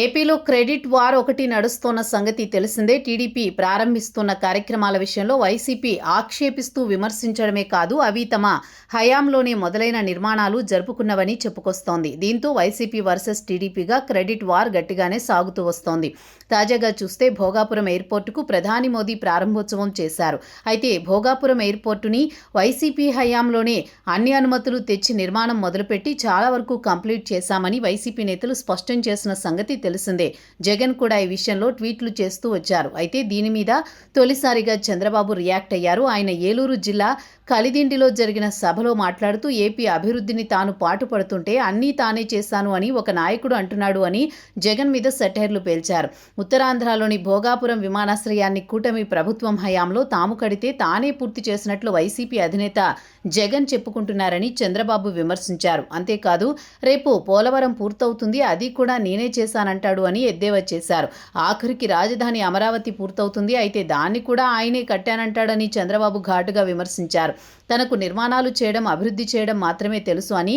ఏపీలో credit war ఒకటి నడుస్తోన్న సంగతి తెలిసిందే. టీడీపీ ప్రారంభిస్తున్న కార్యక్రమాల విషయంలో వైసీపీ ఆక్షేపిస్తూ విమర్శించడమే కాదు, అవి తమ హయాంలోనే మొదలైన నిర్మాణాలు జరుపుకున్నవని చెప్పుకొస్తోంది. దీంతో వైసీపీ వర్సెస్ టీడీపీగా క్రెడిట్ వార్ గట్టిగానే సాగుతూ వస్తోంది. తాజాగా చూస్తే భోగాపురం ఎయిర్పోర్టుకు ప్రధాని మోదీ ప్రారంభోత్సవం చేశారు. అయితే భోగాపురం ఎయిర్పోర్టుని వైసీపీ హయాంలోనే అన్ని అనుమతులు తెచ్చి నిర్మాణం మొదలుపెట్టి చాలా వరకు కంప్లీట్ చేశామని వైసీపీ నేతలు స్పష్టం చేసిన సంగతి తెలిసిందే. జగన్ కూడా ఈ విషయంలో ట్వీట్లు చేస్తూ వచ్చారు. అయితే దీని మీద తొలిసారిగా చంద్రబాబు రియాక్ట్ అయ్యారు. ఆయన ఏలూరు జిల్లా కలిదిండిలో జరిగిన సభలో మాట్లాడుతూ ఏపీ అభివృద్ధిని తాను పాటుపడుతుంటే అన్నీ తానే చేశాను అని ఒక నాయకుడు అంటున్నాడు అని జగన్ మీద సెటైర్లు పేల్చారు. ఉత్తరాంధ్రలోని భోగాపురం విమానాశ్రయాన్ని కూటమి ప్రభుత్వం హయాంలో తాము కడితే తానే పూర్తి చేసినట్లు వైసీపీ అధినేత జగన్ చెప్పుకుంటున్నారని చంద్రబాబు విమర్శించారు. అంతేకాదు రేపు పోలవరం పూర్తవుతుంది, అది కూడా నేనే చేశానంటాడు అని ఎద్దేవా చేశారు. ఆఖరికి రాజధాని అమరావతి పూర్తవుతుంది, అయితే దాన్ని కూడా ఆయనే కట్టానంటాడని చంద్రబాబు ఘాటుగా విమర్శించారు. తనకు నిర్మాణాలు చేయడం, అభివృద్ధి చేయడం మాత్రమే తెలుసు అని,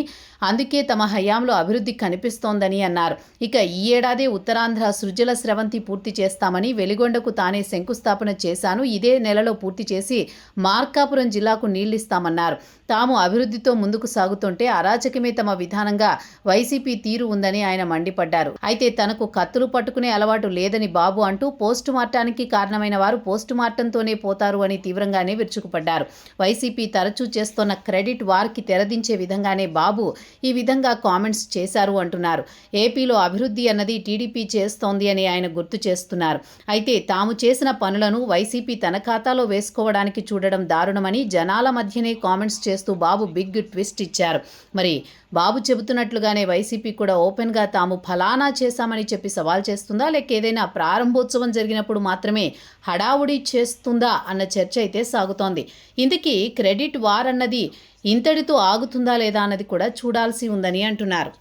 అందుకే తమ హయాంలో అభివృద్ధి కనిపిస్తోందని అన్నారు. ఇక ఈ ఏడాదే ఉత్తరాంధ్ర సృజల స్రవంతి పూర్తి చేస్తామని, వెలిగొండకు తానే శంకుస్థాపన చేశాను, ఇదే నెలలో పూర్తి చేసి మార్కాపురం జిల్లాకు నీళ్లిస్తామన్నారు. తాము అభివృద్ధితో ముందుకు సాగుతుంటే అరాచకమే తమ విధానంగా వైసీపీ తీరు ఉందని ఆయన మండిపడ్డారు. అయితే తనకు కత్తులు పట్టుకునే అలవాటు లేదని బాబు అంటూ పోస్టు మార్టానికి కారణమైన వారు పోస్టు మార్టంతోనే పోతారు అని తీవ్రంగానే విరుచుకుపడ్డారు. వైసీపీ తరచూ చేస్తున్న క్రెడిట్ వార్కి తెరదించే విధంగానే బాబు ఈ విధంగా కామెంట్స్ చేశారు అంటున్నారు. ఏపీలో అభివృద్ధి అన్నది టీడీపీ చేస్తోంది అని ఆయన గుర్తు చేస్తున్నారు. అయితే తాము చేసిన పనులను వైసీపీ తన ఖాతాలో వేసుకోవడానికి చూడడం దారుణమని జనాల మధ్యనే కామెంట్స్ చేస్తూ బాబు బిగ్ ట్విస్ట్ ఇచ్చారు. మరి బాబు చెబుతున్నట్లుగానే వైసీపీ కూడా ఓపెన్గా తాము ఫలానా చేశామని చెప్పి సవాల్ చేస్తుందా, లేక ఏదైనా ప్రారంభోత్సవం జరిగినప్పుడు మాత్రమే హడావుడి చేస్తుందా అన్న చర్చ అయితే సాగుతోంది. ఇంతకీ క్రెడిట్ వార్ అన్నది ఇంతటితో ఆగుతుందా లేదా అన్నది కూడా చూడాల్సి ఉందని అంటున్నారు.